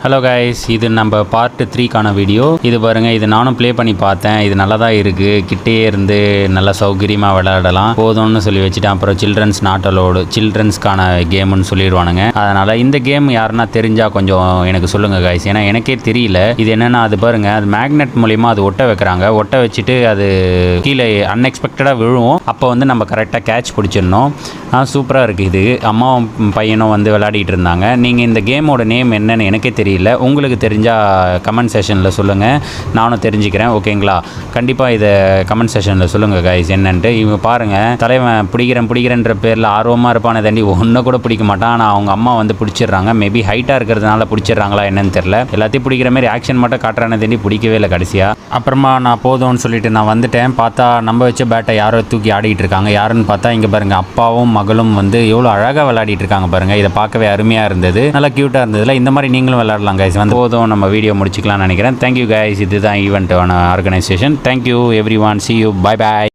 Hello guys, இது நம்ம part 3க்கான video. இது பாருங்கள், இது நானும் ப்ளே பண்ணி பார்த்தேன். இது நல்லா தான் இருக்குது. கிட்டே இருந்து நல்லா சௌகரியமாக விளையாடலாம். போதும்னு சொல்லி வச்சுட்டேன். அப்புறம் சில்ட்ரன்ஸ் நாட் அலோடு, சில்ட்ரன்ஸ்க்கான கேம்னு சொல்லிடுவானுங்க. அதனால் இந்த கேம் யாருன்னா தெரிஞ்சால் கொஞ்சம் எனக்கு சொல்லுங்கள் கைஸ். ஏன்னா எனக்கே தெரியல இது என்னென்னா. அது பாருங்கள், அது மேக்னெட் மூலிமா அது ஒட்ட வைக்கிறாங்க. ஒட்ட வச்சுட்டு அது கீழே அன்எக்ஸ்பெக்டடாக விழுவும். அப்போ வந்து நம்ம கரெக்டாக கேட்ச் பிடிச்சிடணும். சூப்பராக இருக்குது. இது அம்மாவும் பையனும் வந்து விளையாடிட்டு இருந்தாங்க. நீங்கள் இந்த கேமோட நேம் என்னன்னு எனக்கே தெரியல. உங்களுக்கு தெரிஞ்சால் கமெண்ட் செஷனில் சொல்லுங்கள், நானும் தெரிஞ்சுக்கிறேன். ஓகேங்களா? கண்டிப்பாக இதை கமெண்ட் செஷனில் சொல்லுங்கள் கைஸ் என்னன்ட்டு. இவங்க பாருங்கள், தலைவன் பிடிக்கிறேன்ற பேரில் ஆர்வமாக இருப்பானே தாண்டி ஒன்றை கூட பிடிக்க மாட்டான். ஆனால் அவங்க அம்மா வந்து பிடிச்சிடுறாங்க. மேபி ஹைட்டாக இருக்கிறதுனால பிடிச்சிடுறாங்களா என்னன்னு தெரில. எல்லாத்தையும் பிடிக்கிற மாதிரி ஆக்ஷன் மட்டும் காட்டுறானே தாண்டி பிடிக்கவே இல்லை கடைசியாக. அப்புறமா நான் போதும்னு சொல்லிட்டு நான் வந்துட்டேன். பார்த்தா நம்ம வச்ச பேட்டை யாரோ தூக்கி ஆடிட்டு இருக்காங்க. யாருன்னு பார்த்தா இங்கே பாருங்கள், அப்பாவும் மகளும் வந்து எவ்வளோ அழகாக விளையாடிட்டு இருக்காங்க பாருங்கள். இதை பார்க்கவே அருமையாக இருந்தது, நல்லா க்யூட்டாக இருந்ததுல. இந்த மாதிரி நீங்களும் விளையாடலாம் கைஸ். வந்து போதும், நம்ம வீடியோ முடிச்சிக்கலாம்னு நினைக்கிறேன். Thank you guys. இதுதான் ஈவெண்ட்டான organisation. Thank you everyone. See you. Bye bye.